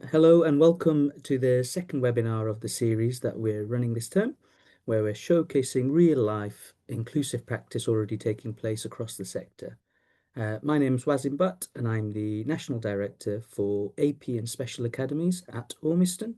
Hello and welcome to the second webinar of the series that we're running this term, where we're showcasing real-life inclusive practice already taking place across the sector. My name is Wazim Butt and I'm the National Director for AP and Special Academies at Ormiston,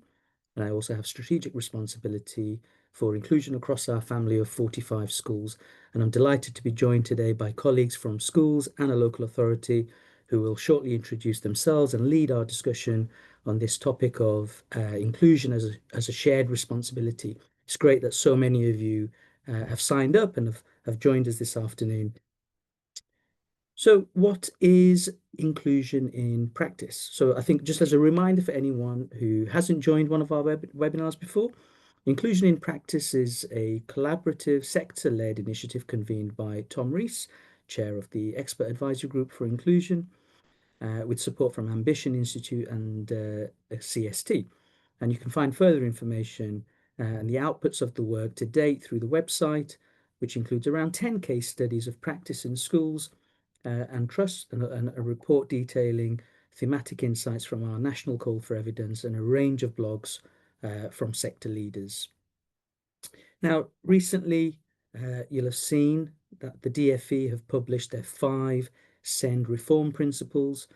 and I also have strategic responsibility for inclusion across our family of 45 schools. And I'm delighted to be joined today by colleagues from schools and a local authority who will shortly introduce themselves and lead our discussion on this topic of inclusion as a shared responsibility. It's great that so many of you have signed up and have joined us this afternoon. So what is inclusion in practice? So I think just as a reminder for anyone who hasn't joined one of our webinars before, inclusion in practice is a collaborative sector-led initiative convened by Tom Rees, chair of the Expert Advisory Group for Inclusion, with support from Ambition Institute and CST. And you can find further information and the outputs of the work to date through the website, which includes around 10 case studies of practice in schools and trust, and a report detailing thematic insights from our national call for evidence and a range of blogs from sector leaders. Now, recently, you'll have seen that the DfE have published their 5 SEND reform principles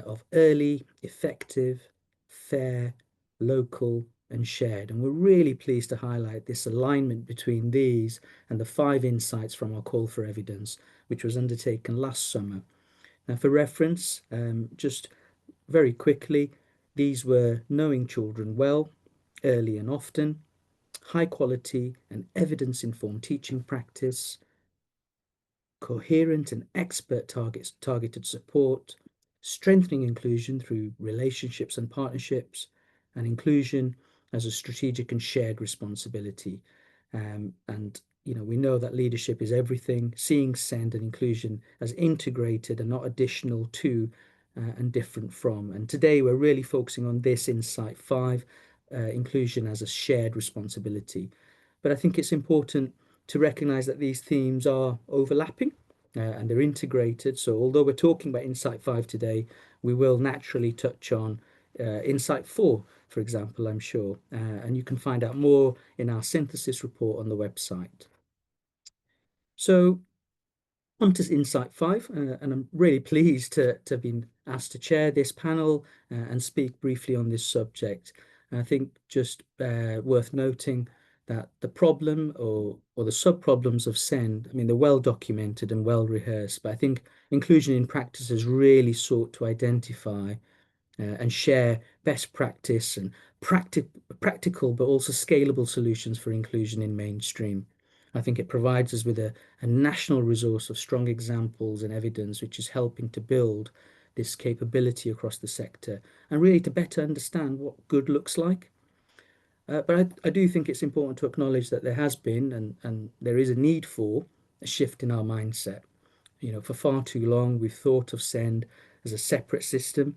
of early, effective, fair, local, and shared. And we're really pleased to highlight this alignment between these and the 5 insights from our call for evidence, which was undertaken last summer. Now, for reference, just very quickly, these were knowing children well, early and often, high quality and evidence-informed teaching practice, coherent and expert targeted support, strengthening inclusion through relationships and partnerships, and inclusion as a strategic and shared responsibility. And we know that leadership is everything, seeing SEND and inclusion as integrated and not additional to and different from. And today we're really focusing on this Insight 5, inclusion as a shared responsibility. But I think it's important to recognize that these themes are overlapping and they're integrated. So although we're talking about Insight 5 today, we will naturally touch on Insight 4, for example, I'm sure. And you can find out more in our synthesis report on the website. So on to Insight 5, and I'm really pleased to have been asked to chair this panel and speak briefly on this subject. And I think just worth noting that the problem or the sub-problems of SEND, I mean, they're well documented and well rehearsed, but I think inclusion in practice has really sought to identify and share best practice and practical but also scalable solutions for inclusion in mainstream. I think it provides us with a national resource of strong examples and evidence, which is helping to build this capability across the sector and really to better understand what good looks like. But I do think it's important to acknowledge that there has been and there is a need for a shift in our mindset. For far too long, we've thought of SEND as a separate system.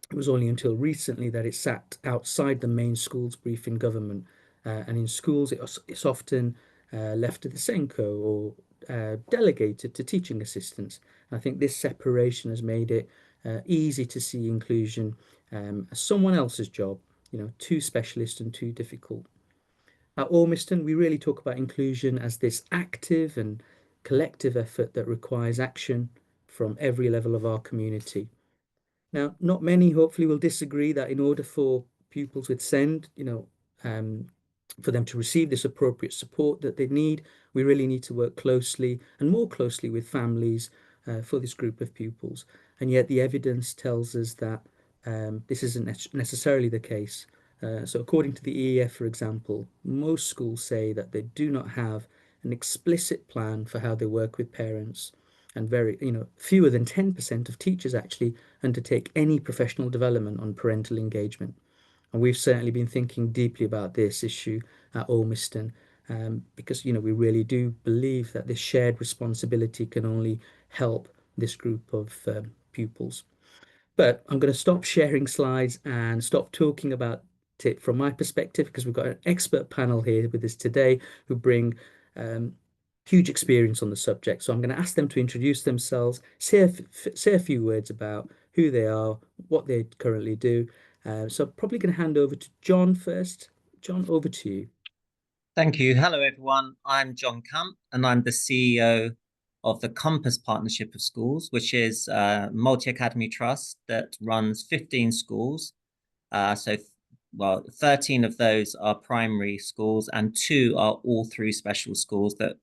It was only until recently that it sat outside the main schools brief in government. And in schools, it's often left to the SENCO or delegated to teaching assistants. I think this separation has made it easy to see inclusion as someone else's job, too specialist and too difficult. At Ormiston, we really talk about inclusion as this active and collective effort that requires action from every level of our community. Now, not many hopefully will disagree that in order for pupils with SEND, for them to receive this appropriate support that they need, we really need to work closely and more closely with families for this group of pupils. And yet the evidence tells us that this isn't necessarily the case. So according to the EEF, for example, most schools say that they do not have an explicit plan for how they work with parents, and fewer than 10% of teachers actually undertake any professional development on parental engagement. And we've certainly been thinking deeply about this issue at Ormiston, because we really do believe that this shared responsibility can only help this group of pupils. But I'm going to stop sharing slides and stop talking about it from my perspective, because we've got an expert panel here with us today who bring huge experience on the subject. So I'm going to ask them to introduce themselves, say a few words about who they are, what they currently do, So I'm probably going to hand over to John first. John, over to you. Thank you. Hello, everyone. I'm John Camp, and I'm the CEO of the Compass Partnership of Schools, which is a multi-academy trust that runs 15 schools. Well, 13 of those are primary schools, and 2 are all through special schools that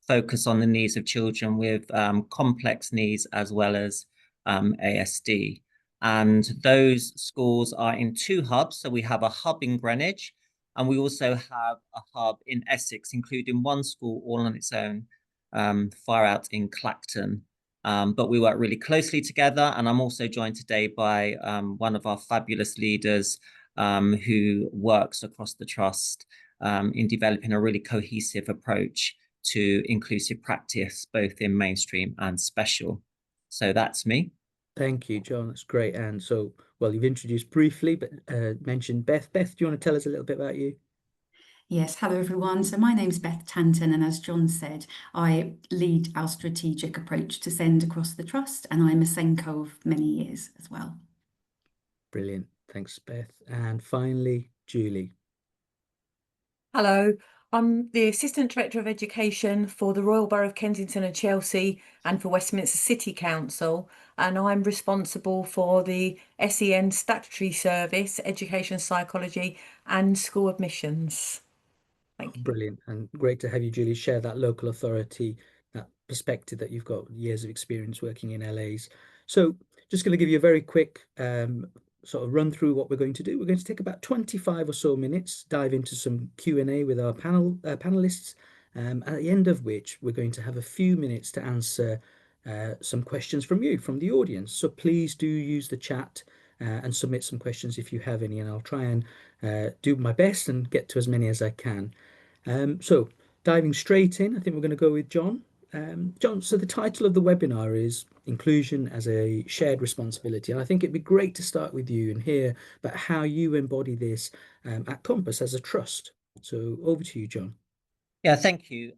focus on the needs of children with complex needs as well as ASD. And those schools are in 2 hubs. So we have a hub in Greenwich, and we also have a hub in Essex, including 1 school all on its own, far out in Clacton. But we work really closely together. And I'm also joined today by one of our fabulous leaders who works across the trust in developing a really cohesive approach to inclusive practice, both in mainstream and special. So that's me. Thank you, John. That's great. And so, well, you've introduced briefly, but mentioned Beth. Beth, do you want to tell us a little bit about you? Yes, hello everyone. So my name's Beth Tanton, and as John said, I lead our strategic approach to SEND across the trust, and I'm a SENCO of many years as well. Brilliant. Thanks, Beth. And finally, Julie. Hello, I'm the Assistant Director of Education for the Royal Borough of Kensington and Chelsea and for Westminster City Council, and I'm responsible for the SEN Statutory Service, Education Psychology and School Admissions. Thank you. Brilliant. And great to have you, Julie, share that local authority, that perspective that you've got years of experience working in LAs. So just going to give you a very quick sort of run through what we're going to do. We're going to take about 25 or so minutes, dive into some Q&A with our panelists, at the end of which we're going to have a few minutes to answer some questions from you, from the audience. So please do use the chat and submit some questions if you have any, and I'll try and do my best and get to as many as I can. So diving straight in, I think we're going to go with John. John, so the title of the webinar is Inclusion as a Shared Responsibility. And I think it'd be great to start with you and hear about how you embody this at Compass as a trust. So over to you, John. Yeah, thank you.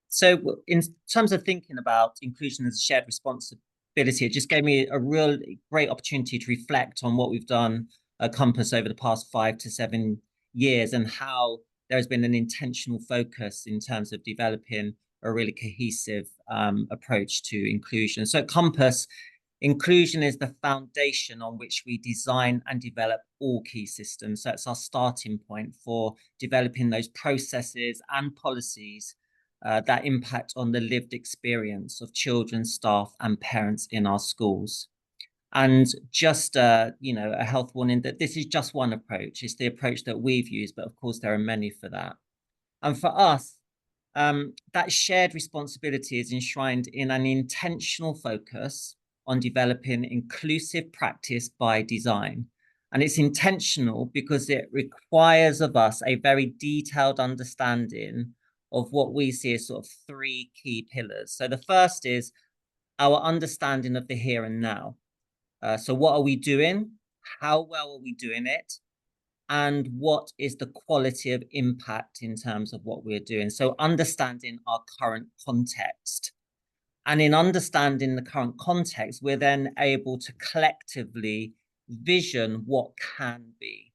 So in terms of thinking about inclusion as a shared responsibility, it just gave me a real great opportunity to reflect on what we've done at Compass over the past 5 to 7 years and how there has been an intentional focus in terms of developing a really cohesive approach to inclusion. So at Compass, inclusion is the foundation on which we design and develop all key systems. So it's our starting point for developing those processes and policies that impact on the lived experience of children, staff, and parents in our schools. And just, a health warning that this is just one approach. It's the approach that we've used, but of course there are many for that. And for us, that shared responsibility is enshrined in an intentional focus on developing inclusive practice by design. And it's intentional because it requires of us a very detailed understanding of what we see as sort of 3 key pillars. So the first is our understanding of the here and now. So what are we doing? How well are we doing it? And what is the quality of impact in terms of what we're doing? So understanding our current context. And in understanding the current context, we're then able to collectively vision what can be.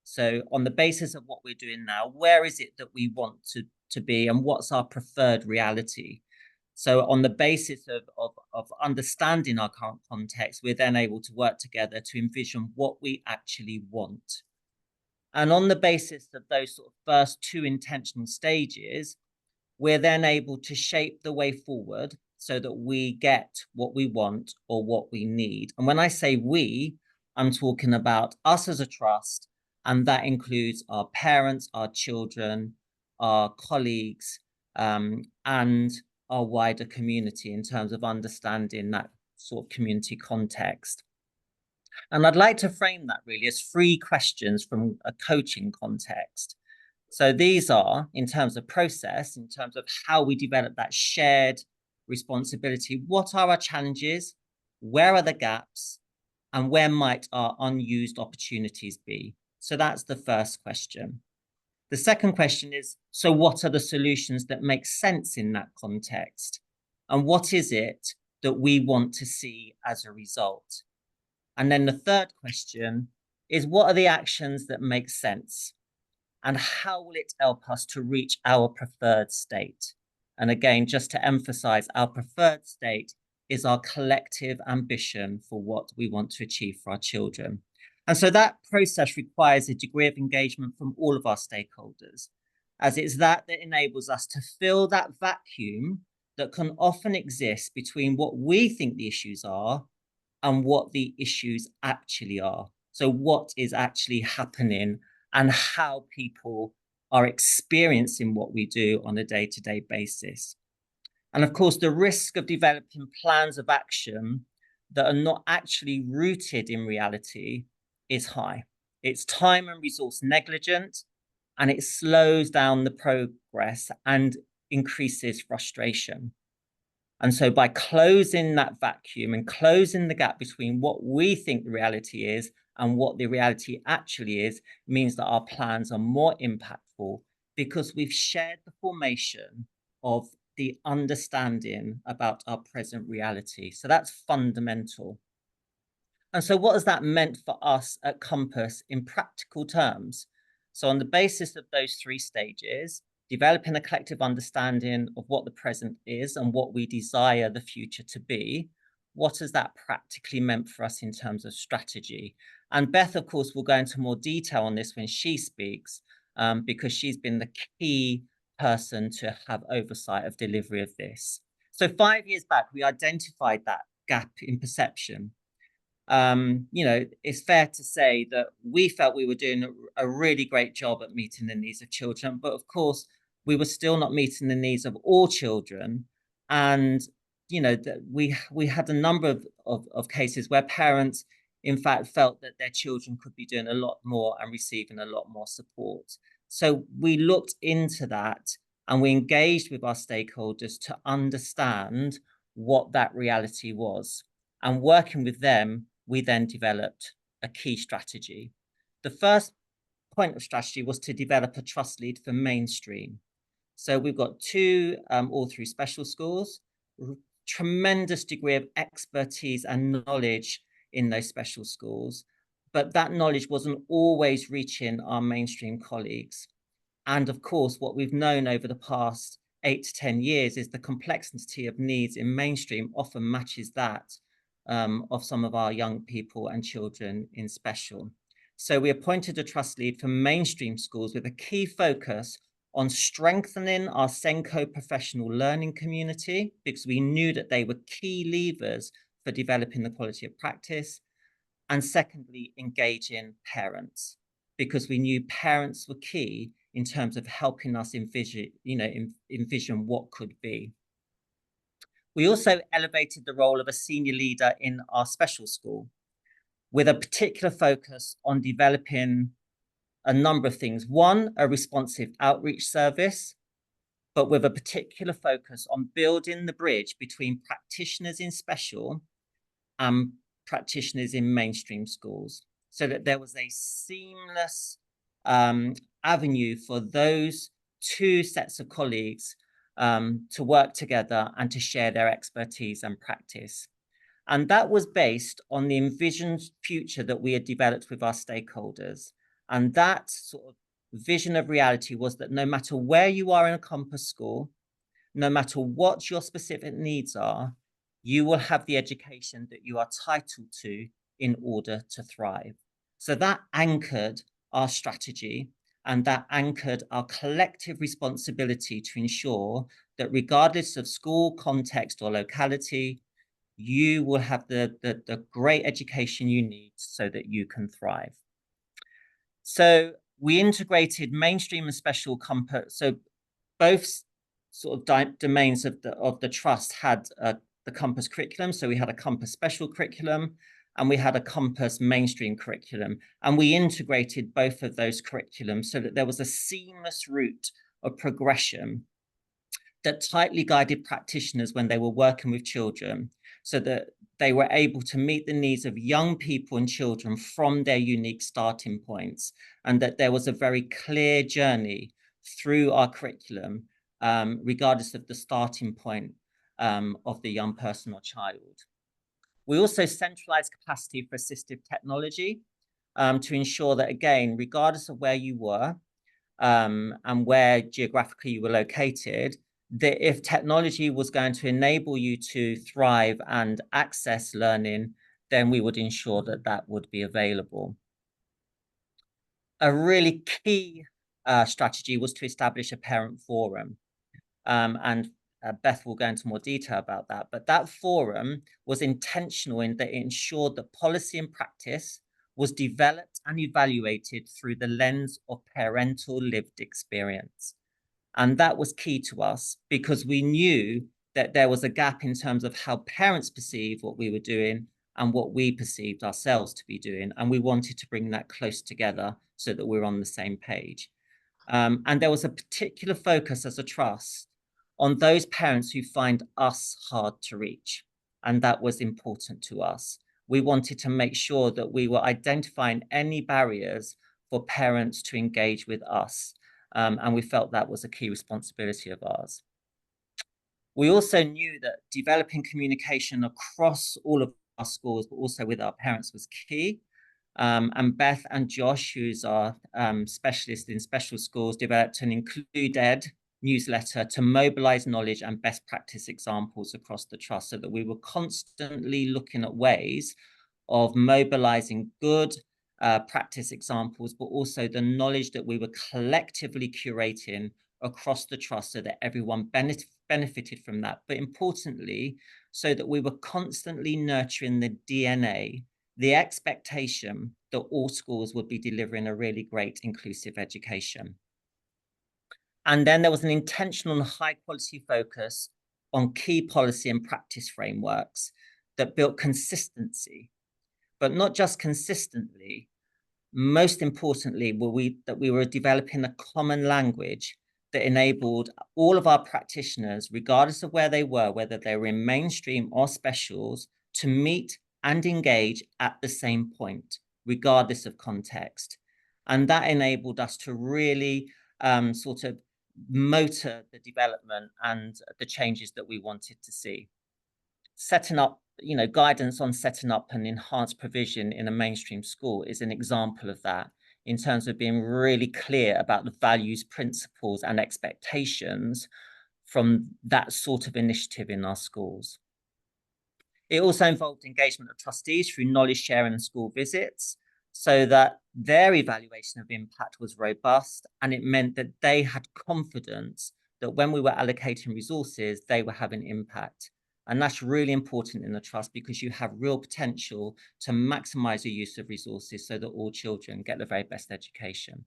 So on the basis of what we're doing now, where is it that we want to be and what's our preferred reality? So on the basis of understanding our current context, we're then able to work together to envision what we actually want. And on the basis of those sort of first 2 intentional stages, we're then able to shape the way forward so that we get what we want or what we need. And when I say we, I'm talking about us as a trust, and that includes our parents, our children, our colleagues, and our wider community in terms of understanding that sort of community context. And I'd like to frame that really as 3 questions from a coaching context. So these are, in terms of process, in terms of how we develop that shared responsibility, what are our challenges, where are the gaps, and where might our unused opportunities be? So that's the first question. The second question is, so what are the solutions that make sense in that context? And what is it that we want to see as a result? And then the third question is what are the actions that make sense? And how will it help us to reach our preferred state? And again, just to emphasize, our preferred state is our collective ambition for what we want to achieve for our children. And so that process requires a degree of engagement from all of our stakeholders, as it's that enables us to fill that vacuum that can often exist between what we think the issues are and what the issues actually are. So what is actually happening and how people are experiencing what we do on a day-to-day basis. And of course, the risk of developing plans of action that are not actually rooted in reality is high. It's time and resource negligent, and it slows down the progress and increases frustration. And so by closing that vacuum and closing the gap between what we think the reality is and what the reality actually is, means that our plans are more impactful because we've shared the formation of the understanding about our present reality. So that's fundamental. And so what has that meant for us at Compass in practical terms? So on the basis of those 3 stages, developing a collective understanding of what the present is and what we desire the future to be, what has that practically meant for us in terms of strategy? And Beth, of course, will go into more detail on this when she speaks, because she's been the key person to have oversight of delivery of this. So 5 years back, we identified that gap in perception. You know, it's fair to say that we felt we were doing a really great job at meeting the needs of children, but of course, we were still not meeting the needs of all children. And, you know, we had a number of cases where parents, in fact, felt that their children could be doing a lot more and receiving a lot more support. So we looked into that and we engaged with our stakeholders to understand what that reality was. And working with them, we then developed a key strategy. The first point of strategy was to develop a trust lead for mainstream. So we've got 2 all through special schools, tremendous degree of expertise and knowledge in those special schools, but that knowledge wasn't always reaching our mainstream colleagues. And of course, what we've known over the past 8 to 10 years is the complexity of needs in mainstream often matches that of some of our young people and children in special. So we appointed a trust lead for mainstream schools with a key focus on strengthening our SENCO professional learning community, because we knew that they were key levers for developing the quality of practice. And secondly, engaging parents, because we knew parents were key in terms of helping us envision, envision what could be. We also elevated the role of a senior leader in our special school with a particular focus on developing a number of things. One, a responsive outreach service, but with a particular focus on building the bridge between practitioners in special and practitioners in mainstream schools, so that there was a seamless avenue for those 2 sets of colleagues to work together and to share their expertise and practice. And that was based on the envisioned future that we had developed with our stakeholders. And that sort of vision of reality was that no matter where you are in a Compass school, no matter what your specific needs are, you will have the education that you are entitled to in order to thrive. So that anchored our strategy, and that anchored our collective responsibility to ensure that regardless of school context or locality, you will have the great education you need so that you can thrive. So we integrated mainstream and special Compass. So both sort of domains of the trust had the Compass curriculum. So we had a Compass special curriculum and we had a Compass mainstream curriculum. And we integrated both of those curriculums so that there was a seamless route of progression that tightly guided practitioners when they were working with children, so that they were able to meet the needs of young people and children from their unique starting points, and that there was a very clear journey through our curriculum, regardless of the starting point of the young person or child. We also centralized capacity for assistive technology. to ensure that, again, regardless of where you were and where geographically you were located, that if technology was going to enable you to thrive and access learning, then we would ensure that that would be available. A really key strategy was to establish a parent forum. And Beth will go into more detail about that. But that forum was intentional in that it ensured that policy and practice was developed and evaluated through the lens of parental lived experience. And that was key to us because we knew that there was a gap in terms of how parents perceived what we were doing and what we perceived ourselves to be doing. And we wanted to bring that close together so that we're on the same page. And there was a particular focus as a trust on those parents who find us hard to reach. And that was important to us. We wanted to make sure that we were identifying any barriers for parents to engage with us. And we felt that was a key responsibility of ours. We also knew that developing communication across all of our schools, but also with our parents, was key. And Beth and Josh, who's our specialist in special schools, developed an Include newsletter to mobilize knowledge and best practice examples across the trust so that we were constantly looking at ways of mobilizing good practice examples, but also the knowledge that we were collectively curating across the trust so that everyone benefited from that. But importantly, so that we were constantly nurturing the DNA, the expectation that all schools would be delivering a really great inclusive education. And then there was an intentional and high quality focus on key policy and practice frameworks that built consistency, but not just consistently. Most importantly, that we were developing a common language that enabled all of our practitioners, regardless of where they were, whether they were in mainstream or specials, to meet and engage at the same point, regardless of context. And that enabled us to really sort of motor the development and the changes that we wanted to see. Setting up, guidance on setting up an enhanced provision in a mainstream school is an example of that, in terms of being really clear about the values, principles, and expectations from that sort of initiative in our schools. It also involved engagement of trustees through knowledge sharing and school visits, so that their evaluation of impact was robust, and it meant that they had confidence that when we were allocating resources, they were having impact. And that's really important in the trust because you have real potential to maximize the use of resources so that all children get the very best education.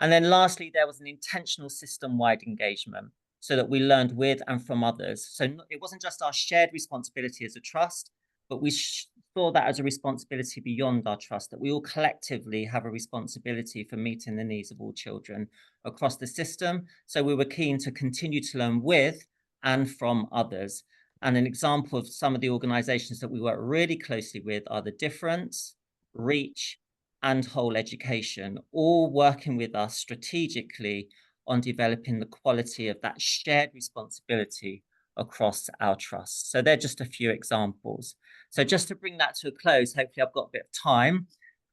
And then lastly, there was an intentional system-wide engagement so that we learned with and from others. So it wasn't just our shared responsibility as a trust, but we saw that as a responsibility beyond our trust, that we all collectively have a responsibility for meeting the needs of all children across the system. So we were keen to continue to learn with and from others. And an example of some of the organizations that we work really closely with are The Difference, Reach, and Whole Education, all working with us strategically on developing the quality of that shared responsibility across our trust. So they're just a few examples. So just to bring that to a close, hopefully I've got a bit of time.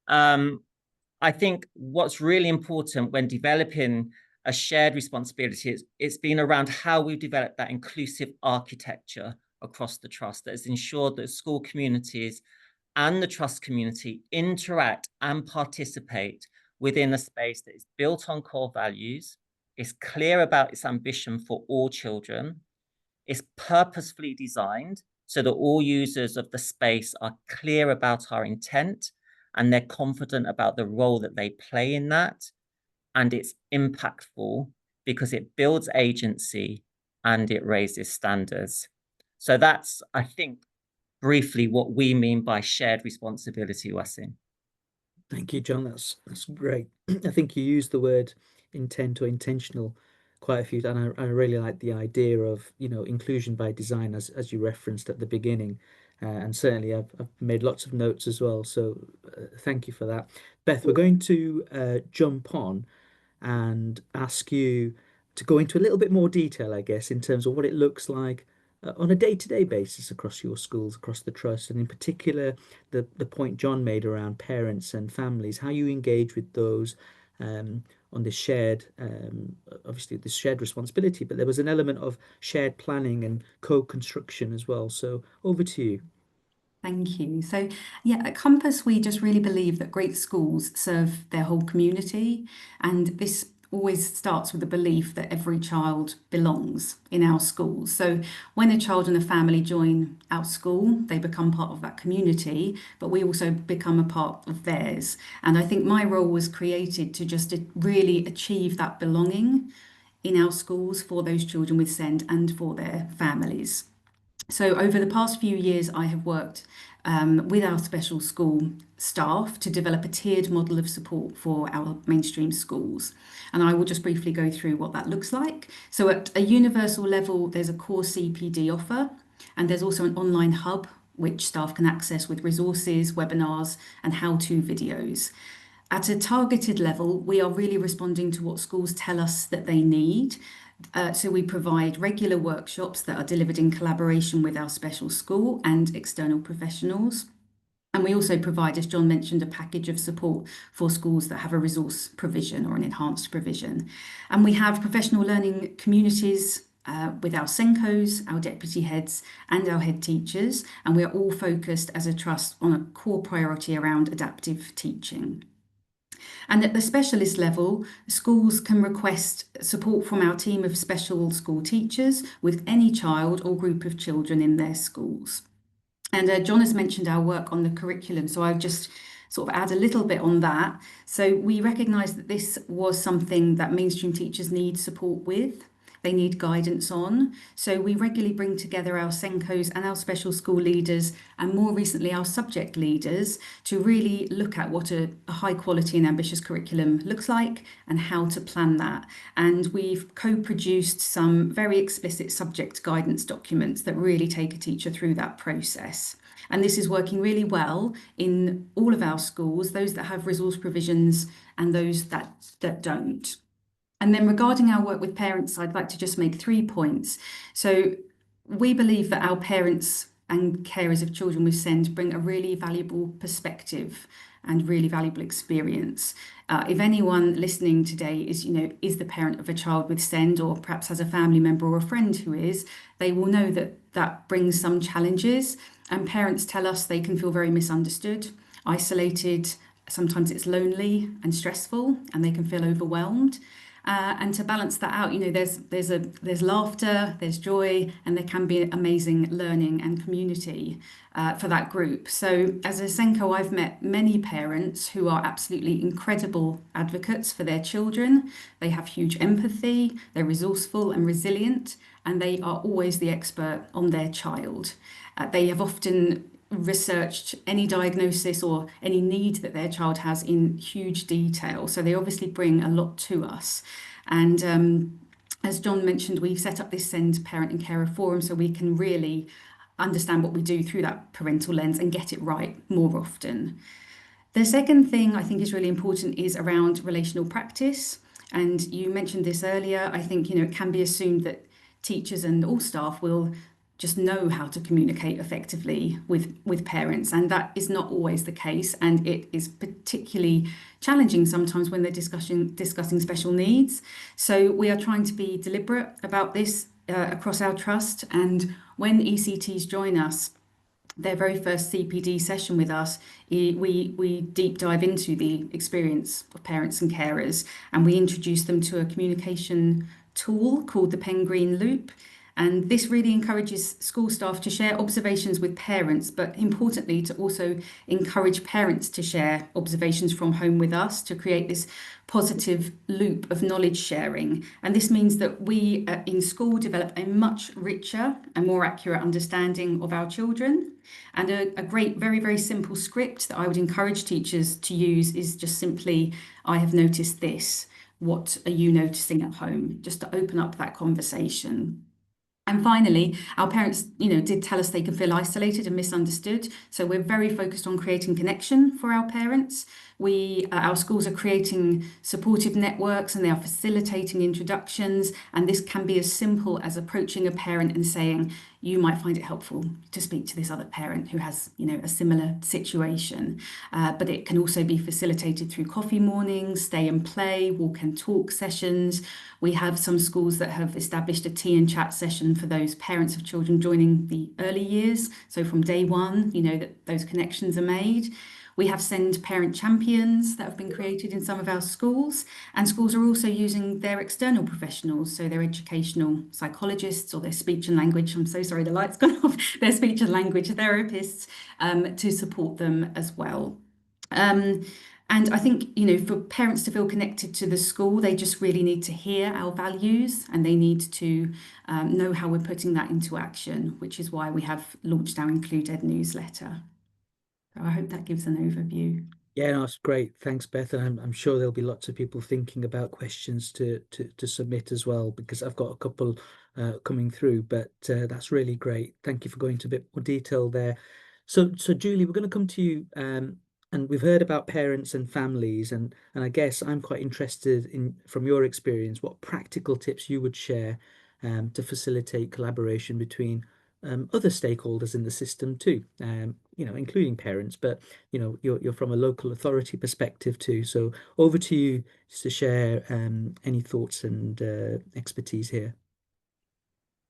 I think what's really important when developing a shared responsibility it's been around how we've developed that inclusive architecture across the trust that has ensured that school communities and the trust community interact and participate within a space that is built on core values, is clear about its ambition for all children, is purposefully designed so that all users of the space are clear about our intent and they're confident about the role that they play in that. And it's impactful because it builds agency and it raises standards. So that's, I think, briefly what we mean by shared responsibility, Wasim. Thank you, John. That's great. I think you used the word intent or intentional quite a few times, and I really like the idea of inclusion by design as you referenced at the beginning. And certainly I've made lots of notes as well. So thank you for that. Beth, we're going to jump on and ask you to go into a little bit more detail, I guess, in terms of what it looks like on a day-to-day basis across your schools, across the trust, and in particular the point John made around parents and families, how you engage with those on this shared, obviously this shared responsibility, but there was an element of shared planning and co-construction as well. So over to you. Thank you. So, yeah, at Compass, we just really believe that great schools serve their whole community. And this always starts with the belief that every child belongs in our schools. So, when a child and a family join our school, they become part of that community, but we also become a part of theirs. And I think my role was created to just really achieve that belonging in our schools for those children with SEND and for their families. So over the past few years, I have worked with our special school staff to develop a tiered model of support for our mainstream schools. And I will just briefly go through what that looks like. So at a universal level, there's a core CPD offer, and there's also an online hub which staff can access with resources, webinars, and how-to videos. At a targeted level, we are really responding to what schools tell us that they need. So we provide regular workshops that are delivered in collaboration with our special school and external professionals. And we also provide, as John mentioned, a package of support for schools that have a resource provision or an enhanced provision. And we have professional learning communities with our SENCOs, our deputy heads and our head teachers. And we are all focused as a trust on a core priority around adaptive teaching. And at the specialist level, schools can request support from our team of special school teachers with any child or group of children in their schools. And John has mentioned our work on the curriculum, so I'll just sort of add a little bit on that. So we recognise that this was something that mainstream teachers need support with. They need guidance on. So we regularly bring together our SENCOs and our special school leaders, and more recently our subject leaders, to really look at what a high quality and ambitious curriculum looks like and how to plan that. And we've co-produced some very explicit subject guidance documents that really take a teacher through that process. And this is working really well in all of our schools, those that have resource provisions and those that don't. And then regarding our work with parents, I'd like to just make 3 points. So we believe that our parents and carers of children with SEND bring a really valuable perspective and really valuable experience. If anyone listening today is the parent of a child with SEND, or perhaps has a family member or a friend who is, they will know that brings some challenges. And parents tell us they can feel very misunderstood, isolated. Sometimes it's lonely and stressful, and they can feel overwhelmed. And to balance that out, there's laughter, there's joy, and there can be amazing learning and community for that group. So as a SENCO, I've met many parents who are absolutely incredible advocates for their children. They have huge empathy, they're resourceful and resilient, and they are always the expert on their child. They have often researched any diagnosis or any need that their child has in huge detail. So they obviously bring a lot to us. And as John mentioned, we've set up this SEND Parent and Carer Forum so we can really understand what we do through that parental lens and get it right more often. The second thing I think is really important is around relational practice. And you mentioned this earlier. I think, it can be assumed that teachers and all staff will just know how to communicate effectively with parents, and that is not always the case, and it is particularly challenging sometimes when they're discussing special needs. So we are trying to be deliberate about this across our trust, and when ECTs join us, their very first CPD session with us, we deep dive into the experience of parents and carers, and we introduce them to a communication tool called the Penguin Loop. And this really encourages school staff to share observations with parents, but importantly, to also encourage parents to share observations from home with us to create this positive loop of knowledge sharing. And this means that we in school develop a much richer and more accurate understanding of our children. And a great, very, very simple script that I would encourage teachers to use is just simply, I have noticed this. What are you noticing at home? Just to open up that conversation. And finally, our parents, did tell us they can feel isolated and misunderstood. So we're very focused on creating connection for our parents. Our schools are creating supportive networks and they are facilitating introductions. And this can be as simple as approaching a parent and saying, you might find it helpful to speak to this other parent who has, a similar situation. But it can also be facilitated through coffee mornings, stay and play, walk and talk sessions. We have some schools that have established a tea and chat session for those parents of children joining the early years. So from day one, that those connections are made. We have send parent champions that have been created in some of our schools, and schools are also using their external professionals, so their educational psychologists or their speech and language, I'm so sorry the light's gone off, their speech and language therapists to support them as well. And I think, for parents to feel connected to the school, they just really need to hear our values, and they need to know how we're putting that into action, which is why we have launched our Include Ed newsletter. So I hope that gives an overview. Yeah, no, that's great. Thanks, Beth. And I'm sure there'll be lots of people thinking about questions to submit as well, because I've got a couple coming through, but that's really great. Thank you for going into a bit more detail there. So Julie, we're going to come to you, and we've heard about parents and families, and I guess I'm quite interested in, from your experience, what practical tips you would share to facilitate collaboration between other stakeholders in the system too, including parents, but you're from a local authority perspective too. So over to you just to share any thoughts and expertise here.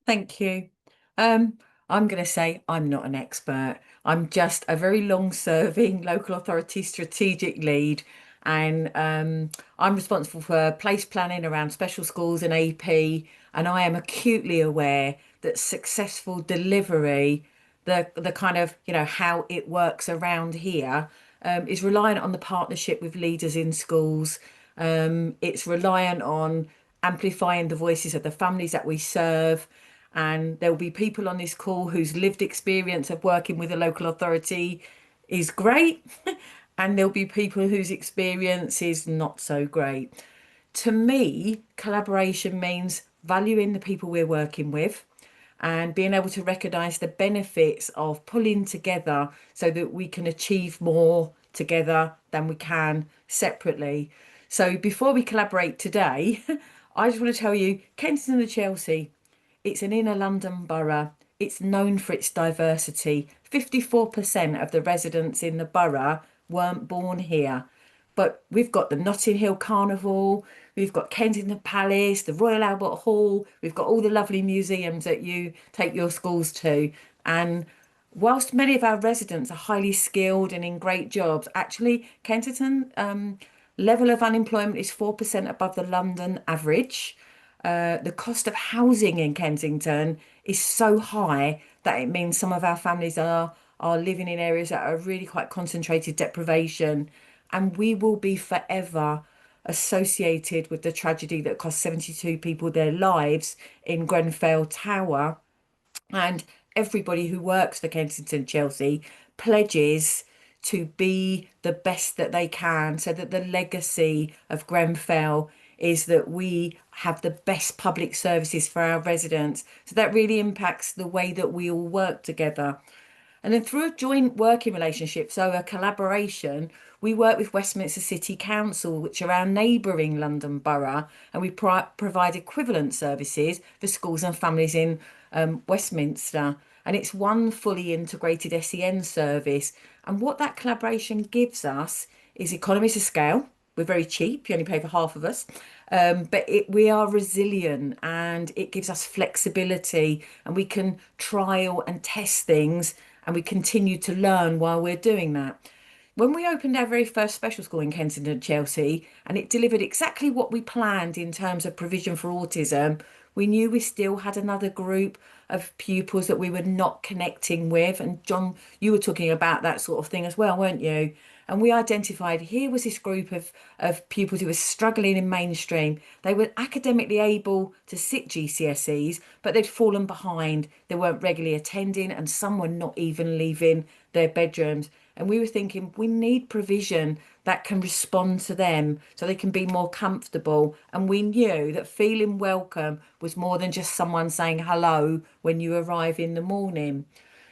Thank you. I'm going to say I'm not an expert. I'm just a very long-serving local authority strategic lead, and I'm responsible for place planning around special schools and AP, and I am acutely aware that successful delivery, the kind of, how it works around here, is reliant on the partnership with leaders in schools. It's reliant on amplifying the voices of the families that we serve. And there will be people on this call whose lived experience of working with a local authority is great, and there'll be people whose experience is not so great. To me, collaboration means valuing the people we're working with and being able to recognise the benefits of pulling together so that we can achieve more together than we can separately. So before we collaborate today, I just want to tell you, Kensington and Chelsea, it's an inner London borough. It's known for its diversity. 54% of the residents in the borough weren't born here. But we've got the Notting Hill Carnival, we've got Kensington Palace, the Royal Albert Hall, we've got all the lovely museums that you take your schools to. And whilst many of our residents are highly skilled and in great jobs, actually Kensington level of unemployment is 4% above the London average. The cost of housing in Kensington is so high that it means some of our families are living in areas that are really quite concentrated deprivation, and we will be forever associated with the tragedy that cost 72 people their lives in Grenfell Tower. And everybody who works for Kensington Chelsea pledges to be the best that they can, so that the legacy of Grenfell is that we have the best public services for our residents. So that really impacts the way that we all work together. And then through a joint working relationship, so a collaboration, we work with Westminster City Council, which are our neighbouring London borough, and we provide equivalent services for schools and families in Westminster. And it's one fully integrated SEN service. And what that collaboration gives us is economies of scale. We're very cheap, you only pay for half of us, but we are resilient, and it gives us flexibility, and we can trial and test things, and we continue to learn while we're doing that. When we opened our very first special school in Kensington Chelsea, and it delivered exactly what we planned in terms of provision for autism, we knew we still had another group of pupils that we were not connecting with. And John, you were talking about that sort of thing as well, weren't you? And we identified here was this group of pupils who were struggling in mainstream. They were academically able to sit GCSEs, but they'd fallen behind. They weren't regularly attending, and some were not even leaving their bedrooms. And we were thinking, we need provision that can respond to them so they can be more comfortable. And we knew that feeling welcome was more than just someone saying hello when you arrive in the morning.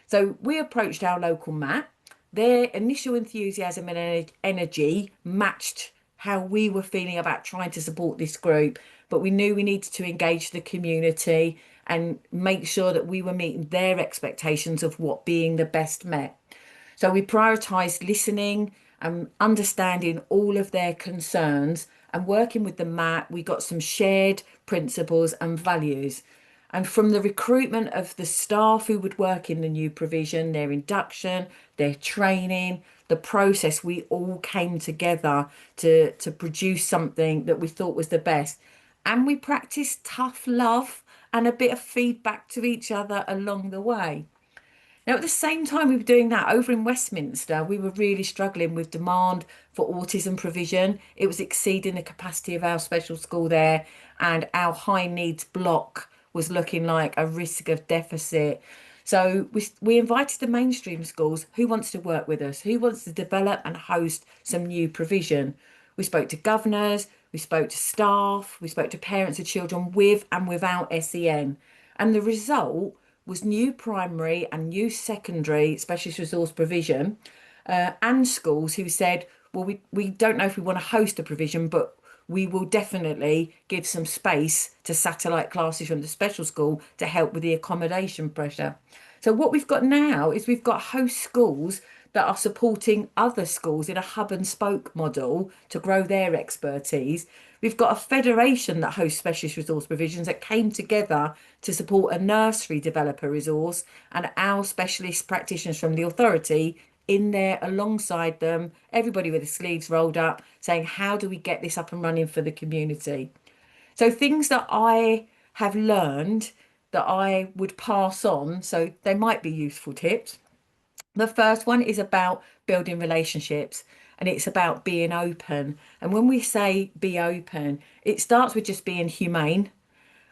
So we approached our local MAT. Their initial enthusiasm and energy matched how we were feeling about trying to support this group, but we knew we needed to engage the community. and make sure that we were meeting their expectations of what being the best met. So we prioritised listening and understanding all of their concerns, and working with the MAT, we got some shared principles and values. And from the recruitment of the staff who would work in the new provision, their induction, their training, the process, we all came together to produce something that we thought was the best. And we practiced tough love and a bit of feedback to each other along the way. Now, at the same time we were doing that, over in Westminster, we were really struggling with demand for autism provision. It was exceeding the capacity of our special school there, and our high needs block was looking like a risk of deficit. So we invited the mainstream schools, who wants to work with us, who wants to develop and host some new provision. We spoke to governors, we spoke to staff, we spoke to parents of children with and without SEN. And the result was new primary and new secondary specialist resource provision, and schools who said, well, we don't know if we want to host a provision, but we will definitely give some space to satellite classes from the special school to help with the accommodation pressure. So what we've got now is we've got host schools that are supporting other schools in a hub and spoke model to grow their expertise. We've got a federation that hosts specialist resource provisions that came together to support a nursery developer resource, and our specialist practitioners from the authority in there alongside them, everybody with the sleeves rolled up, saying, how do we get this up and running for the community? So things that I have learned that I would pass on, so they might be useful tips. The first one is about building relationships, and it's about being open. And when we say be open, it starts with just being humane,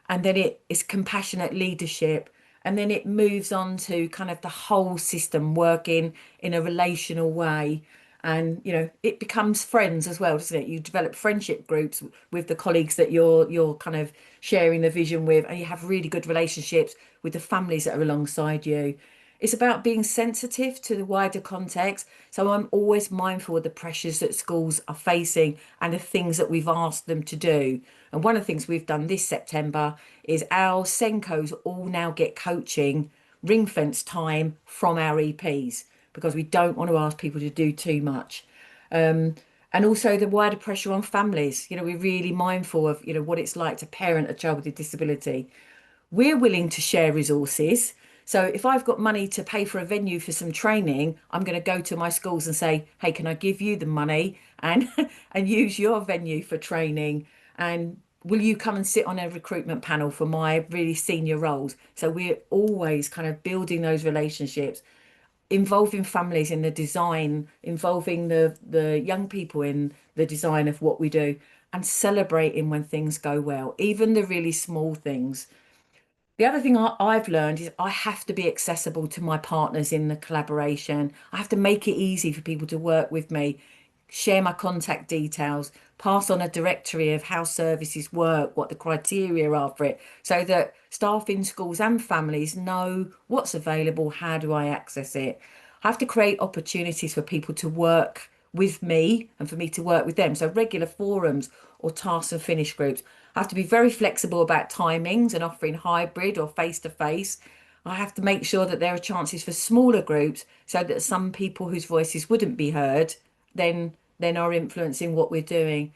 and then it is compassionate leadership, and then it moves on to kind of the whole system working in a relational way. And it becomes friends as well, doesn't it? You develop friendship groups with the colleagues that you're kind of sharing the vision with, and you have really good relationships with the families that are alongside you. It's about being sensitive to the wider context. So I'm always mindful of the pressures that schools are facing and the things that we've asked them to do. And one of the things we've done this September is our SENCOs all now get coaching ring-fence time from our EPs, because we don't want to ask people to do too much. And also the wider pressure on families. We're really mindful of, what it's like to parent a child with a disability. We're willing to share resources. So if I've got money to pay for a venue for some training, I'm going to go to my schools and say, hey, can I give you the money and use your venue for training? And will you come and sit on a recruitment panel for my really senior roles? So we're always kind of building those relationships, involving families in the design, involving the young people in the design of what we do, and celebrating when things go well, even the really small things. The other thing I've learned is I have to be accessible to my partners in the collaboration. I have to make it easy for people to work with me, share my contact details, pass on a directory of how services work, what the criteria are for it, so that staff in schools and families know what's available, how do I access it. I have to create opportunities for people to work with me and for me to work with them. So regular forums or task and finish groups. I have to be very flexible about timings and offering hybrid or face-to-face. I have to make sure that there are chances for smaller groups, so that some people whose voices wouldn't be heard then are influencing what we're doing.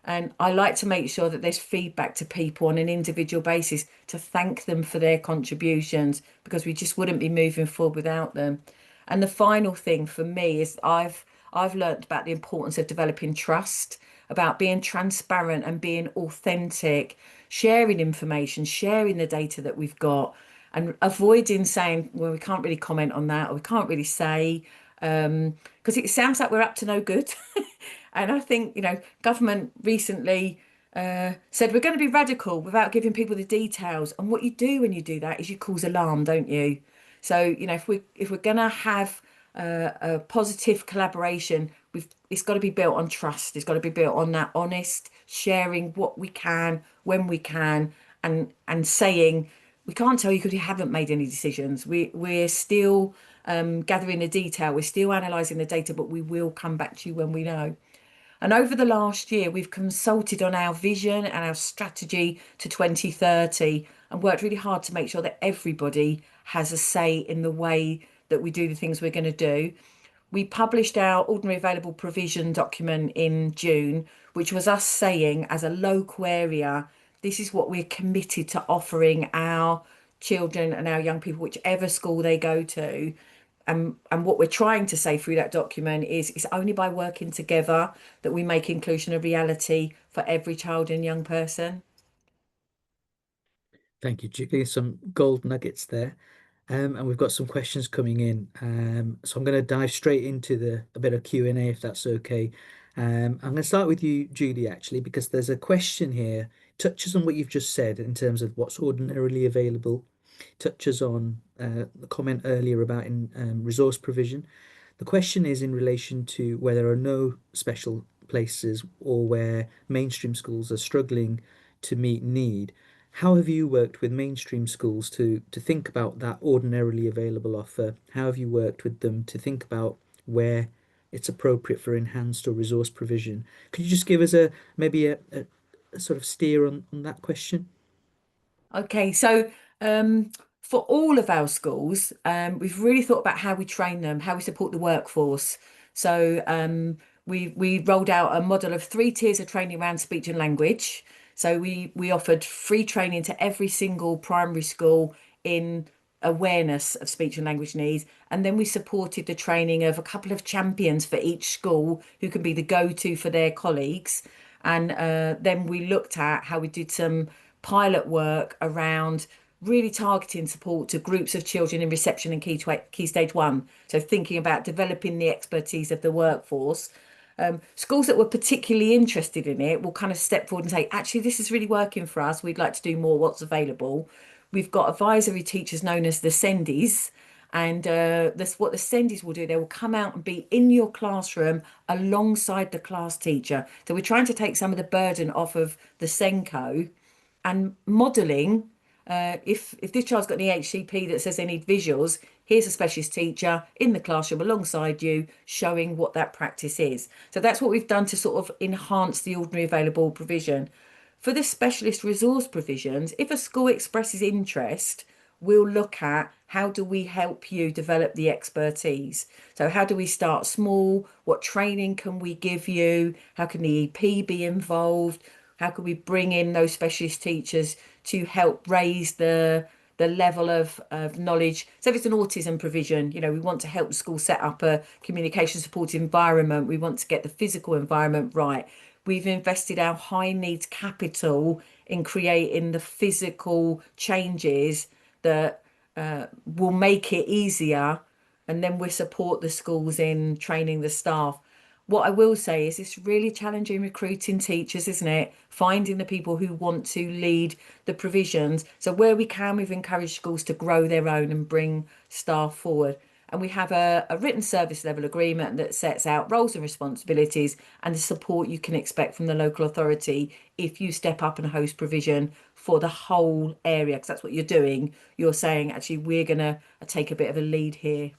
And I like to make sure that there's feedback to people on an individual basis to thank them for their contributions, because we just wouldn't be moving forward without them. And the final thing for me is I've learned about the importance of developing trust, about being transparent and being authentic, sharing information, sharing the data that we've got, and avoiding saying, well, we can't really comment on that, or we can't really say, because it sounds like we're up to no good. And I think, government recently said we're going to be radical without giving people the details. And what you do when you do that is you cause alarm, don't you? So, if we're going to have a positive collaboration, it's got to be built on trust. It's got to be built on that honest sharing what we can, when we can, and saying, we can't tell you because we haven't made any decisions. We're still gathering the detail. We're still analysing the data, but we will come back to you when we know. And over the last year, we've consulted on our vision and our strategy to 2030. and worked really hard to make sure that everybody has a say in the way that we do the things we're going to do. We published our ordinary available provision document in June, which was us saying, as a local area, this is what we're committed to offering our children and our young people, whichever school they go to. And what we're trying to say through that document is it's only by working together that we make inclusion a reality for every child and young person. Thank you, Julie. Some gold nuggets there. And we've got some questions coming in. So I'm going to dive straight into a bit of Q&A if that's okay. I'm going to start with you, Julie, actually, because there's a question here, touches on what you've just said in terms of what's ordinarily available, touches on the comment earlier about resource provision. The question is in relation to where there are no special places or where mainstream schools are struggling to meet need. How have you worked with mainstream schools to think about that ordinarily available offer? How have you worked with them to think about where it's appropriate for enhanced or resource provision? Could you just give us maybe a sort of steer on that question? Okay, so for all of our schools, we've really thought about how we train them, how we support the workforce. So we rolled out a model of 3 tiers of training around speech and language. So we offered free training to every single primary school in awareness of speech and language needs. And then we supported the training of a couple of champions for each school who can be the go-to for their colleagues. And then we looked at how we did some pilot work around really targeting support to groups of children in reception and key stage 1. So thinking about developing the expertise of the workforce. Schools that were particularly interested in it will kind of step forward and say, actually, this is really working for us. We'd like to do more. What's available? We've got advisory teachers known as the SENDIs. And that's what the SENDIs will do. They will come out and be in your classroom alongside the class teacher. So we're trying to take some of the burden off of the SENCO and modelling. If this child's got an EHCP that says they need visuals, here's a specialist teacher in the classroom alongside you showing what that practice is. So that's what we've done to sort of enhance the ordinary available provision. For the specialist resource provisions, if a school expresses interest, we'll look at how do we help you develop the expertise. So how do we start small? What training can we give you? How can the EP be involved? How can we bring in those specialist teachers to help raise the level of knowledge? So if it's an autism provision, you know, we want to help the school set up a communication supported environment. We want to get the physical environment right. We've invested our high needs capital in creating the physical changes that will make it easier. And then we support the schools in training the staff. What I will say is it's really challenging recruiting teachers, isn't it? Finding the people who want to lead the provisions. So where we can, we've encouraged schools to grow their own and bring staff forward. And we have a written service level agreement that sets out roles and responsibilities and the support you can expect from the local authority if you step up and host provision for the whole area, because that's what you're doing. You're saying, actually, we're going to take a bit of a lead here.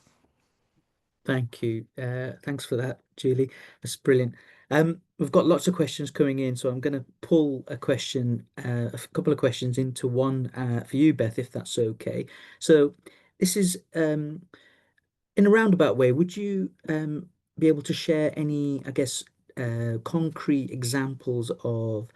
Thank you. Thanks for that, Julie. That's brilliant. We've got lots of questions coming in, so I'm going to pull a couple of questions into one for you, Beth, if that's okay. So this is in a roundabout way. Would you be able to share any, I guess, concrete examples of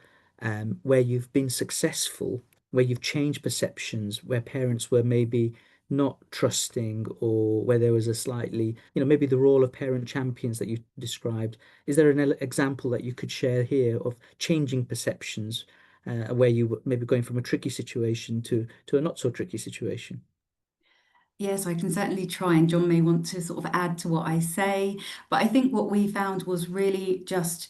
where you've been successful, where you've changed perceptions, where parents were maybe not trusting, or where there was a slightly, maybe the role of parent champions that you described? Is there an example that you could share here of changing perceptions, where you were maybe going from a tricky situation to a not so tricky situation? Yes, I can certainly try, and John may want to sort of add to what I say. But I think what we found was really just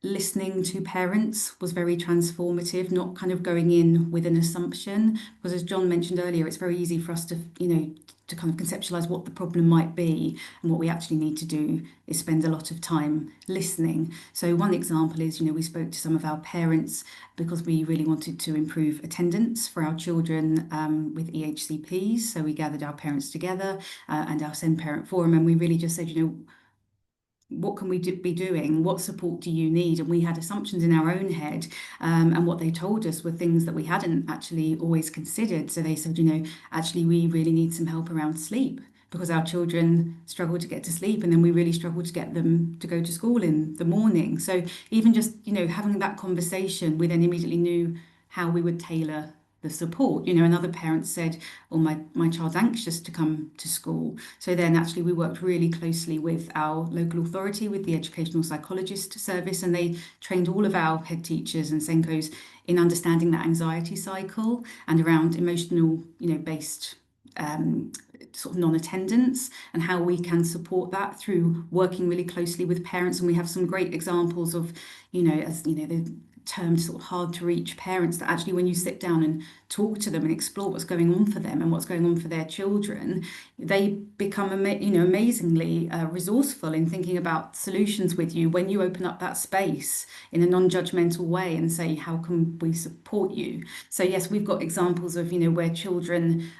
listening to parents was very transformative, not kind of going in with an assumption, because as John mentioned earlier, it's very easy for us to, to kind of conceptualize what the problem might be, and what we actually need to do is spend a lot of time listening. So one example is, we spoke to some of our parents because we really wanted to improve attendance for our children with EHCPs. So we gathered our parents together and our Send Parent Forum, and we really just said, what can we be doing? What support do you need? And we had assumptions in our own head, and what they told us were things that we hadn't actually always considered. So they said, actually, we really need some help around sleep, because our children struggle to get to sleep, and then we really struggle to get them to go to school in the morning. So even just, having that conversation, we then immediately knew how we would tailor the support. Another parent said, oh, my child's anxious to come to school. So then actually we worked really closely with our local authority, with the educational psychologist service, and they trained all of our head teachers and SENCOs in understanding that anxiety cycle and around emotional, based sort of non-attendance, and how we can support that through working really closely with parents. And we have some great examples of, the termed sort of hard to reach parents, that actually when you sit down and talk to them and explore what's going on for them and what's going on for their children, they become amazingly resourceful in thinking about solutions with you when you open up that space in a non-judgmental way and say, how can we support you? So yes, we've got examples of where children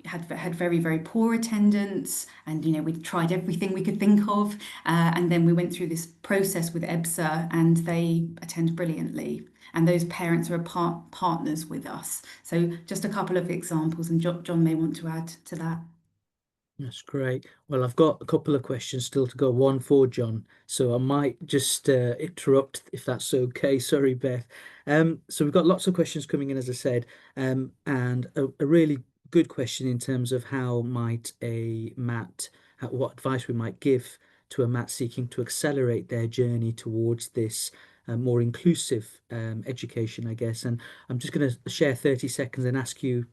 had very, very poor attendance, and we tried everything we could think of, and then we went through this process with EBSA, and they attend brilliantly, and those parents are partners with us. So just a couple of examples, and John may want to add to that. That's great. Well, I've got a couple of questions still to go, one for John, so I might just interrupt if that's okay. Sorry, Beth. So we've got lots of questions coming in, as I said, and a really good question in terms of how might a MAT, what advice we might give to a MAT seeking to accelerate their journey towards this more inclusive education, I guess. And I'm just going to share 30 seconds and ask you,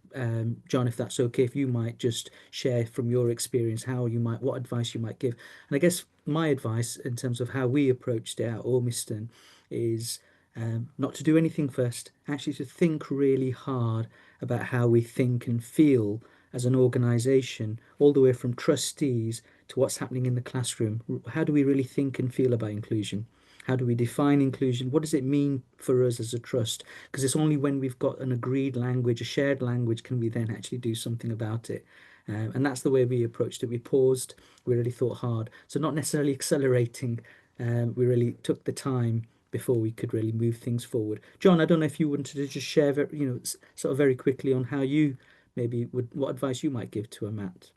John, if that's okay, if you might just share from your experience what advice you might give. And I guess my advice in terms of how we approached it at Ormiston is not to do anything first, actually to think really hard about how we think and feel as an organisation, all the way from trustees to what's happening in the classroom. How do we really think and feel about inclusion? How do we define inclusion? What does it mean for us as a trust? Because it's only when we've got an agreed language, a shared language, can we then actually do something about it. And that's the way we approached it. We paused, we really thought hard. So not necessarily accelerating, we really took the time before we could really move things forward. John, I don't know if you wanted to just share, sort of very quickly on how you maybe what advice you might give to a MAT.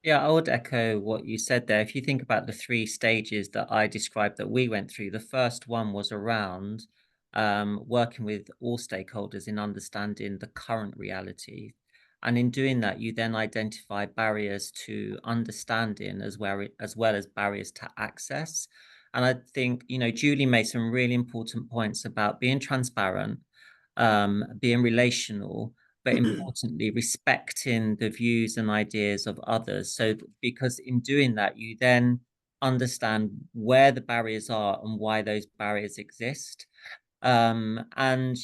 Yeah, I would echo what you said there. If you think about the 3 stages that I described that we went through, the first one was around working with all stakeholders in understanding the current reality. And in doing that, you then identify barriers to understanding as well as barriers to access. And I think, Julie made some really important points about being transparent, being relational, but importantly, respecting the views and ideas of others. So, because in doing that, you then understand where the barriers are and why those barriers exist. And,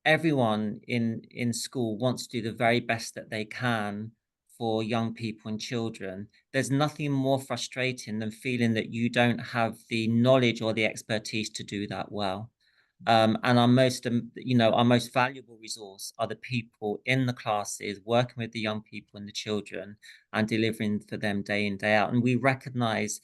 everyone in school wants to do the very best that they can for young people and children. There's nothing more frustrating than feeling that you don't have the knowledge or the expertise to do that well. And our most valuable resource are the people in the classes working with the young people and the children and delivering for them day in, day out. And we recognize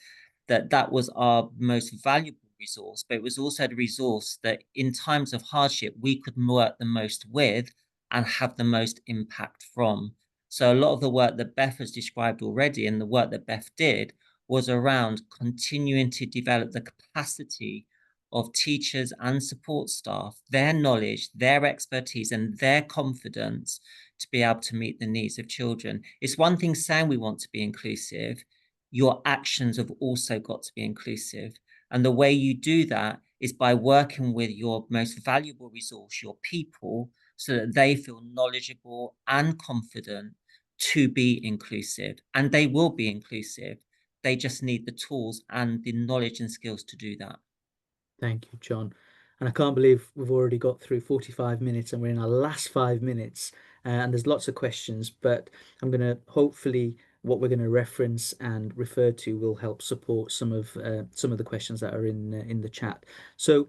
that that was our most valuable resource, but it was also the resource that in times of hardship, we could work the most with and have the most impact from. So a lot of the work that Beth has described already and the work that Beth did was around continuing to develop the capacity of teachers and support staff, their knowledge, their expertise, and their confidence to be able to meet the needs of children. It's one thing saying we want to be inclusive. Your actions have also got to be inclusive. And the way you do that is by working with your most valuable resource, your people, so that they feel knowledgeable and confident to be inclusive. And they will be inclusive. They just need the tools and the knowledge and skills to do that. Thank you, John. And I can't believe we've already got through 45 minutes and we're in our last 5 minutes, and there's lots of questions, but I'm going to hopefully what we're going to reference and refer to will help support some of the questions that are in the chat. So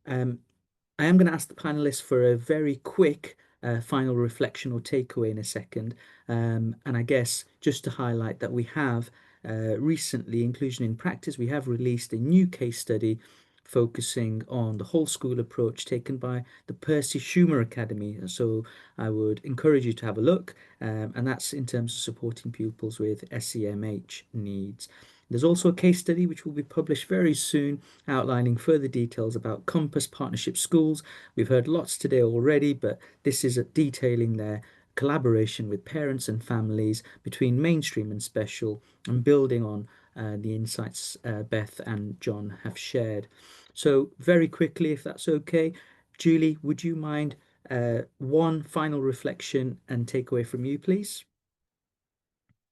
I am going to ask the panelists for a very quick final reflection or takeaway in a second, and I guess just to highlight that we have recently, Inclusion in Practice, we have released a new case study focusing on the whole school approach taken by the Percy Schumer Academy. So I would encourage you to have a look, and that's in terms of supporting pupils with SEMH needs. There's also a case study which will be published very soon, outlining further details about Compass Partnership Schools. We've heard lots today already, but this is detailing their collaboration with parents and families between mainstream and special, and building on the insights Beth and John have shared. So very quickly, if that's okay, Julie, would you mind one final reflection and takeaway from you, please?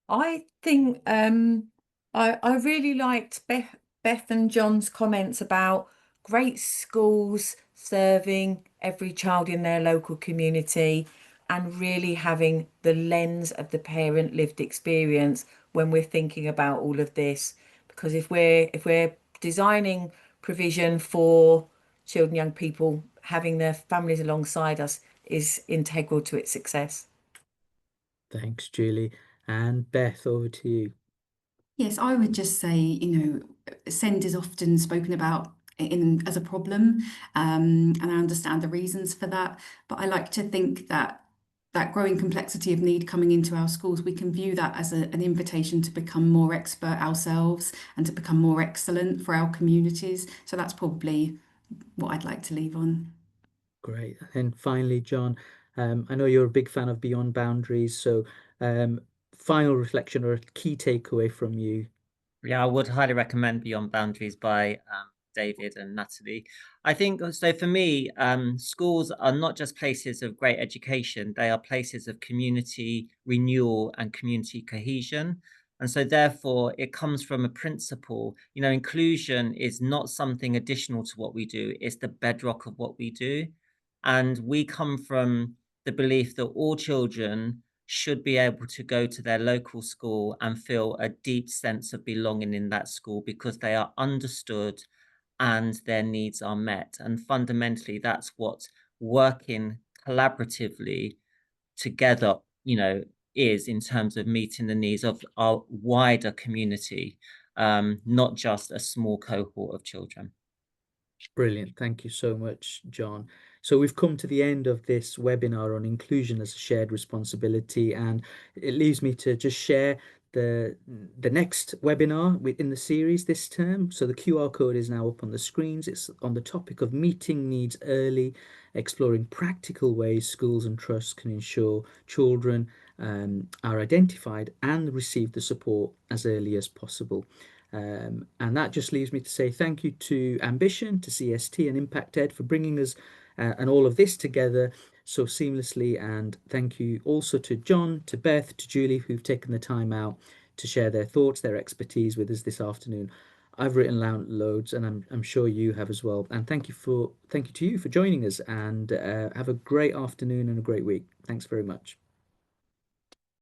I think I really liked Beth and John's comments about great schools serving every child in their local community and really having the lens of the parent lived experience when we're thinking about all of this. Because if we're designing provision for children, young people, having their families alongside us is integral to its success. Thanks, Julie. And Beth, over to you. Yes, I would just say, SEND is often spoken about as a problem, and I understand the reasons for that. But I like to think that that growing complexity of need coming into our schools, we can view that as an invitation to become more expert ourselves and to become more excellent for our communities. So that's probably what I'd like to leave on. Great. And finally, John, I know you're a big fan of Beyond Boundaries, so final reflection or a key takeaway from you. Yeah, I would highly recommend Beyond Boundaries by David and Natalie. I think so for me, schools are not just places of great education, they are places of community renewal and community cohesion. And so therefore it comes from a principle, inclusion is not something additional to what we do, it's the bedrock of what we do. And we come from the belief that all children should be able to go to their local school and feel a deep sense of belonging in that school because they are understood and their needs are met. And fundamentally, that's what working collaboratively together, is in terms of meeting the needs of our wider community, not just a small cohort of children. Brilliant. Thank you so much, John. So we've come to the end of this webinar on inclusion as a shared responsibility, and it leaves me to just share the next webinar within the series this term. So the QR code is now up on the screens. It's on the topic of meeting needs early, exploring practical ways schools and trusts can ensure children are identified and receive the support as early as possible. And that just leaves me to say thank you to Ambition, to CST and Impact Ed for bringing us and all of this together so seamlessly. And thank you also to John, to Beth, to Julie, who've taken the time out to share their thoughts, their expertise with us this afternoon. I've written down loads, and I'm sure you have as well. And thank you to you for joining us, and have a great afternoon and a great week. Thanks very much.